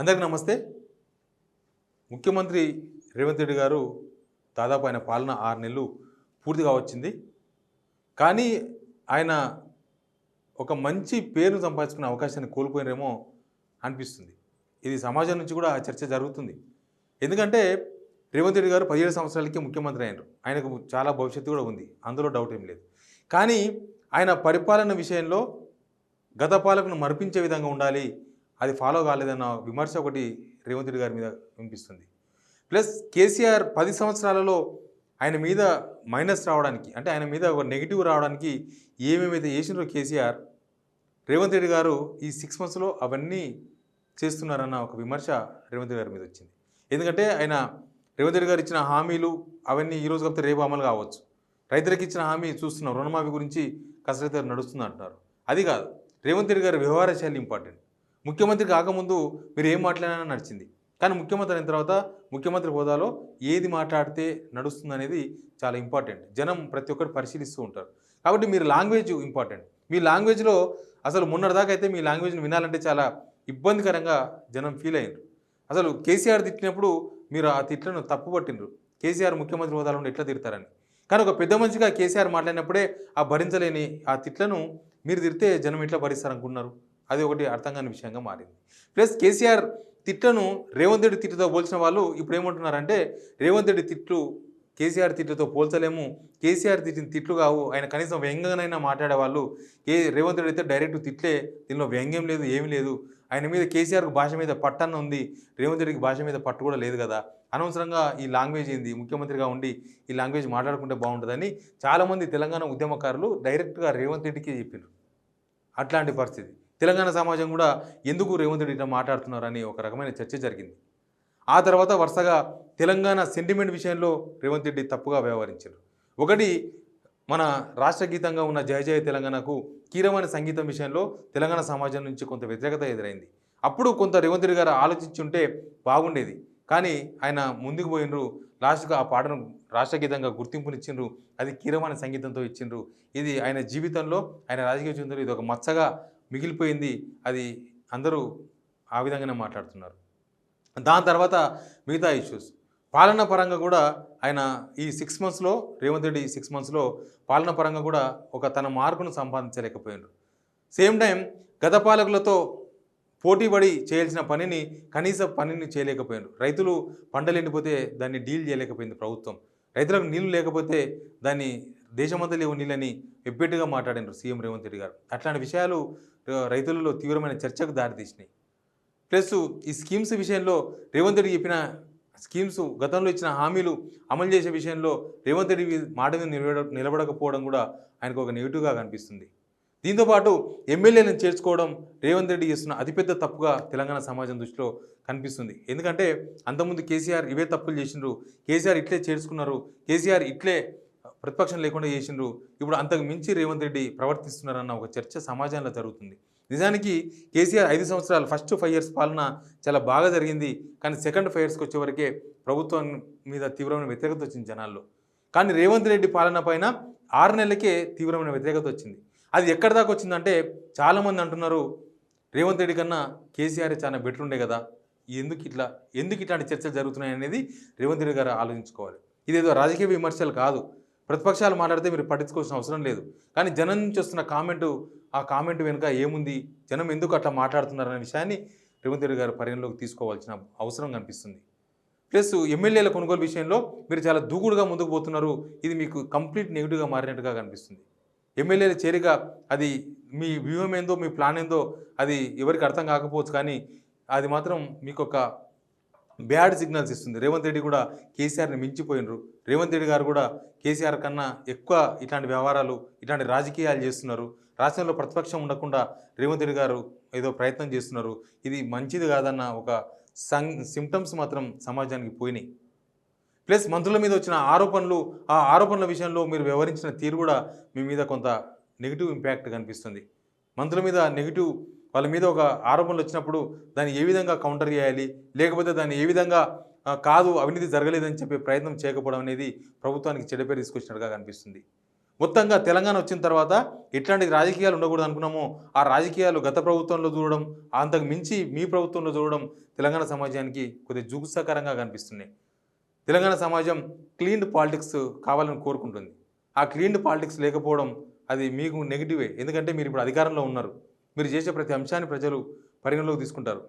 అందరికీ నమస్తే. ముఖ్యమంత్రి రేవంత్ రెడ్డి గారు దాదాపు ఆయన పాలన 6 నెలలు పూర్తిగా వచ్చింది. కానీ ఆయన ఒక మంచి పేరును సంపాదించుకునే అవకాశాన్ని కోల్పోయినేమో అనిపిస్తుంది. ఇది సమాజం నుంచి కూడా చర్చ జరుగుతుంది. ఎందుకంటే రేవంత్ రెడ్డి గారు 17 సంవత్సరాలకే ముఖ్యమంత్రి అయ్యారు. ఆయనకు చాలా భవిష్యత్తు కూడా ఉంది, అందులో డౌట్ ఏం లేదు. కానీ ఆయన పరిపాలన విషయంలో గత పాలకును మరిపించే విధంగా ఉండాలి, అది ఫాలో కాలేదన్న విమర్శ ఒకటి రేవంత్ రెడ్డి గారి మీద వినిపిస్తుంది. ప్లస్ కేసీఆర్ 10 సంవత్సరాలలో ఆయన మీద మైనస్ రావడానికి, అంటే ఆయన మీద ఒక నెగిటివ్ రావడానికి ఏమేమైతే చేసినారో కేసీఆర్, రేవంత్ రెడ్డి గారు ఈ 6 మంత్స్లో అవన్నీ చేస్తున్నారన్న ఒక విమర్శ రేవంత్ రెడ్డి గారి మీద వచ్చింది. ఎందుకంటే ఆయన రేవంత్ రెడ్డి గారు ఇచ్చిన హామీలు అవన్నీ ఈరోజు కాకపోతే రేపు అమలు కావచ్చు. రైతులకు ఇచ్చిన హామీ చూస్తున్నాం, రుణమాఫీ గురించి కసరత్తు నడుస్తుంది అంటున్నారు. అది కాదు, రేవంత్ రెడ్డి గారి వ్యవహార శైలి ఇంపార్టెంట్. ముఖ్యమంత్రి కాకముందు మీరు ఏం మాట్లాడినా నడిచింది, కానీ ముఖ్యమంత్రి అయిన తర్వాత ముఖ్యమంత్రి హోదాలో ఏది మాట్లాడితే నడుస్తుంది అనేది చాలా ఇంపార్టెంట్. జనం ప్రతి ఒక్కరు పరిశీలిస్తూ ఉంటారు. కాబట్టి మీరు లాంగ్వేజ్ ఇంపార్టెంట్. మీ లాంగ్వేజ్లో అసలు మొన్నటిదాకా అయితే మీ లాంగ్వేజ్ని వినాలంటే చాలా ఇబ్బందికరంగా జనం ఫీల్ అయ్యారు. అసలు కేసీఆర్ తిట్టినప్పుడు మీరు ఆ తిట్లను తప్పుపట్టినరు. కేసీఆర్ ముఖ్యమంత్రి హోదాలో ఉండి ఎట్లా తిడతారని. కానీ ఒక పెద్ద మనిషిగా కేసీఆర్ మాట్లాడినప్పుడే ఆ భరించలేని ఆ తిట్లను మీరు తిడితే జనం ఎట్లా భరిస్తారనుకున్నారు. అది ఒకటి అర్థం కాని విషయంగా మారింది. ప్లస్ కేసీఆర్ తిట్లను రేవంత్ రెడ్డి తిట్టుతో పోల్చిన వాళ్ళు ఇప్పుడు ఏమంటున్నారంటే రేవంత్ రెడ్డి తిట్లు కేసీఆర్ తిట్లతో పోల్చలేము, కేసీఆర్ తిట్టిన తిట్లు కావు, ఆయన కనీసం వ్యంగ్యంగానైనా మాట్లాడేవాళ్ళు. రేవంత్ రెడ్డి అయితే డైరెక్ట్ తిట్లే, దీనిలో వ్యంగ్యం లేదు, ఏమీ లేదు. ఆయన మీద కేసీఆర్కు భాష మీద పట్టన్న ఉంది, రేవంత్ రెడ్డికి భాష మీద పట్టు కూడా లేదు కదా, అనవసరంగా ఈ లాంగ్వేజ్ ఏంది, ముఖ్యమంత్రిగా ఉండి ఈ లాంగ్వేజ్ మాట్లాడుకుంటే బాగుంటుందని చాలామంది తెలంగాణ ఉద్యమకారులు డైరెక్ట్గా రేవంత్ రెడ్డికి చెప్పారు. అట్లాంటి పరిస్థితి తెలంగాణ సమాజం కూడా ఎందుకు రేవంత్ రెడ్డి ఇట్లా మాట్లాడుతున్నారని ఒక రకమైన చర్చ జరిగింది. ఆ తర్వాత వరుసగా తెలంగాణ సెంటిమెంట్ విషయంలో రేవంత్ రెడ్డి తప్పుగా వ్యవహరించారు. ఒకటి, మన రాష్ట్ర గీతంగా ఉన్న జయ జయ తెలంగాణకు కీలకమైన సంగీతం విషయంలో తెలంగాణ సమాజం నుంచి కొంత వ్యతిరేకత ఎదురైంది. అప్పుడు కొంత రేవంత్ రెడ్డి గారు ఆలోచించి ఉంటే బాగుండేది. కానీ ఆయన ముందుకు పోయినరు, లాస్ట్గా ఆ పాటను రాష్ట్ర గీతంగా గుర్తింపునిచ్చిండ్రు, అది కీలకమైన సంగీతంతో ఇచ్చిండ్రు. ఇది ఆయన జీవితంలో, ఆయన రాజకీయ జీవితంలో ఇది ఒక మచ్చగా మిగిలిపోయింది. అది అందరూ ఆ విధంగానే మాట్లాడుతున్నారు. దాని తర్వాత మిగతా ఇష్యూస్ పాలన పరంగా కూడా ఆయన ఈ 6 మంత్స్లో రేవంత్ రెడ్డి 6 మంత్స్లో పాలన పరంగా కూడా ఒక తన మార్కును సంపాదించలేకపోయినారు. సేమ్ టైం గత పాలకులతో పోటీపడి చేయాల్సిన పనిని కనీస పనిని చేయలేకపోయారు. రైతులు పంటలు ఎండిపోతే దాన్ని డీల్ చేయలేకపోయింది ప్రభుత్వం. రైతులకు నీళ్లు లేకపోతే దాన్ని దేశమంతా లేవు నీళ్ళని ఎబ్బెట్టుగా మాట్లాడినారు సీఎం రేవంత్ రెడ్డి గారు. అట్లాంటి విషయాలు రైతులలో తీవ్రమైన చర్చకు దారితీసినాయి. ప్లస్ ఈ స్కీమ్స్ విషయంలో రేవంత్ రెడ్డి చెప్పిన స్కీమ్స్, గతంలో ఇచ్చిన హామీలు అమలు చేసే విషయంలో రేవంత్ రెడ్డి మాట మీద నిలబడకపోవడం కూడా ఆయనకు ఒక నెగిటివ్గా కనిపిస్తుంది. దీంతోపాటు ఎమ్మెల్యేలను చేర్చుకోవడం రేవంత్ రెడ్డి చేస్తున్న అతిపెద్ద తప్పుగా తెలంగాణ సమాజం దృష్టిలో కనిపిస్తుంది. ఎందుకంటే అంతకుముందు కేసీఆర్ ఇవే తప్పులు చేసిండ్రు, కేసీఆర్ ఇట్లే చేర్చుకున్నారు, కేసీఆర్ ఇట్లే ప్రతిపక్షం లేకుండా చేసిండ్రు, ఇప్పుడు అంతకు మించి రేవంత్ రెడ్డి ప్రవర్తిస్తున్నారన్న ఒక చర్చ సమాజంలో జరుగుతుంది. నిజానికి కేసీఆర్ 5 సంవత్సరాలు ఫస్ట్ 5 years పాలన చాలా బాగా జరిగింది. కానీ సెకండ్ 5 yearsకి వచ్చేవరకే ప్రభుత్వం మీద తీవ్రమైన వ్యతిరేకత వచ్చింది జనాల్లో. కానీ రేవంత్ రెడ్డి పాలన పైన 6 నెలలకే తీవ్రమైన వ్యతిరేకత వచ్చింది. అది ఎక్కడి దాకా వచ్చిందంటే చాలామంది అంటున్నారు రేవంత్ రెడ్డి కన్నా కేసీఆర్ చాలా బెటర్ ఉండే కదా, ఎందుకు ఇట్లాంటి చర్చలు జరుగుతున్నాయి అనేది రేవంత్ రెడ్డి గారు ఆలోచించుకోవాలి. ఇదేదో రాజకీయ విమర్శలు కాదు, ప్రతిపక్షాలు మాట్లాడితే మీరు పట్టించుకోవాల్సిన అవసరం లేదు. కానీ జనం నుంచి వస్తున్న ఆ కామెంట్ వెనుక ఏముంది, జనం ఎందుకు అట్లా మాట్లాడుతున్నారనే విషయాన్ని రేవంత్ రెడ్డి గారు పరిగణలోకి తీసుకోవాల్సిన అవసరం కనిపిస్తుంది. ప్లస్ ఎమ్మెల్యేల కొనుగోలు విషయంలో మీరు చాలా దూకుడుగా ముందుకు పోతున్నారు, ఇది మీకు కంప్లీట్ నెగిటివ్గా మారినట్టుగా కనిపిస్తుంది. ఎమ్మెల్యేల చేరిక అది మీ వ్యూహం ఏందో, మీ ప్లాన్ ఏందో అది ఎవరికి అర్థం కాకపోవచ్చు, కానీ అది మాత్రం మీకు ఒక బ్యాడ్ సిగ్నల్స్ ఇస్తుంది. రేవంత్ రెడ్డి కూడా కేసీఆర్ని మించిపోయినరు. రేవంత్ రెడ్డి గారు కూడా కేసీఆర్ కన్నా ఎక్కువ ఇట్లాంటి వ్యవహారాలు, ఇట్లాంటి రాజకీయాలు చేస్తున్నారు. రాష్ట్రంలో ప్రతిపక్షం ఉండకుండా రేవంత్ రెడ్డి గారు ఏదో ప్రయత్నం చేస్తున్నారు. ఇది మంచిది కాదన్న ఒక సిమ్టమ్స్ మాత్రం సమాజానికి పోయినాయి. ప్లస్ మంత్రుల మీద వచ్చిన ఆరోపణలు, ఆ ఆరోపణల విషయంలో మీరు వ్యవహరించిన తీరు కూడా మీ మీద కొంత నెగిటివ్ ఇంపాక్ట్ కనిపిస్తుంది. మంత్రుల మీద నెగిటివ్, వాళ్ళ మీద ఒక ఆరోపణలు వచ్చినప్పుడు దాన్ని ఏ విధంగా కౌంటర్ చేయాలి, లేకపోతే దాన్ని ఏ విధంగా కాదు అవినీతి జరగలేదని చెప్పే ప్రయత్నం చేయకపోవడం అనేది ప్రభుత్వానికి చెడ్డ పేరు తీసుకొచ్చినట్టుగా కనిపిస్తుంది. మొత్తంగా తెలంగాణ వచ్చిన తర్వాత ఎట్లాంటి రాజకీయాలు ఉండకూడదు అనుకున్నామో ఆ రాజకీయాలు గత ప్రభుత్వంలో చూడడం, అంతకు మించి మీ ప్రభుత్వంలో చూడడం తెలంగాణ సమాజానికి కొద్దిగా జుగుప్సాకరంగా కనిపిస్తున్నాయి. తెలంగాణ సమాజం క్లీన్డ్ పాలిటిక్స్ కావాలని కోరుకుంటుంది. ఆ క్లీన్డ్ పాలిటిక్స్ లేకపోవడం అది మీకు నెగిటివే. ఎందుకంటే మీరు ఇప్పుడు అధికారంలో ఉన్నారు. మీరు చేసే ప్రతి అంశాన్ని ప్రజలు పరిగణలోకి తీసుకుంటారు.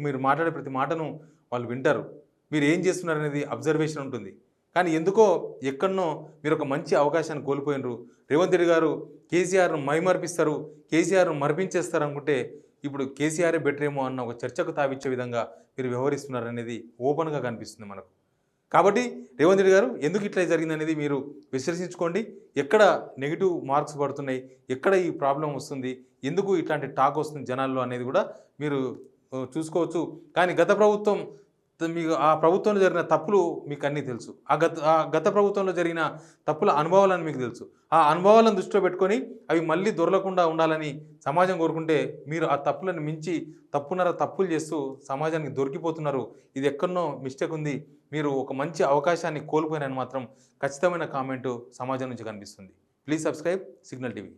మీరు మాట్లాడే ప్రతి మాటను వాళ్ళు వింటారు. మీరు ఏం చేస్తున్నారనేది అబ్జర్వేషన్ ఉంటుంది. కానీ ఎందుకో ఎక్కడనో మీరు ఒక మంచి అవకాశాన్ని కోల్పోయినరు. రేవంత్ రెడ్డి గారు కేసీఆర్ను మైమర్పిస్తారు, కేసీఆర్ను మరిపించేస్తారు అనుకుంటే ఇప్పుడు కేసీఆరే బెటర్ ఏమో అన్న ఒక చర్చకు తావిచ్చే విధంగా మీరు వ్యవహరిస్తున్నారనేది ఓపెన్గా కనిపిస్తుంది మనకు. కాబట్టి రేవంత్ రెడ్డి గారు ఎందుకు ఇట్లా జరిగిందనేది మీరు విశ్లేషించుకోండి. ఎక్కడ నెగిటివ్ మార్క్స్ పడుతున్నాయి, ఎక్కడ ఈ ప్రాబ్లం వస్తుంది, ఎందుకు ఇట్లాంటి టాక్ వస్తుంది జనాల్లో అనేది కూడా మీరు చూసుకోవచ్చు. కానీ గత ప్రభుత్వం మీకు ఆ ప్రభుత్వంలో జరిగిన తప్పులు మీకు అన్నీ తెలుసు. ఆ గత ప్రభుత్వంలో జరిగిన తప్పుల అనుభవాలను మీకు తెలుసు. ఆ అనుభవాలను దృష్టిలో పెట్టుకొని అవి మళ్ళీ దొరలకుండా ఉండాలని సమాజం కోరుకుంటే మీరు ఆ తప్పులను మించి తప్పులు చేస్తూ సమాజానికి దొరికిపోతున్నారు. ఇది ఎక్కడనో మిస్టేక్ ఉంది. మీరు ఒక మంచి అవకాశాన్ని కోల్పోయినని మాత్రం ఖచ్చితమైన కామెంటు సమాజం నుంచి కనిపిస్తుంది. Please subscribe signal TV.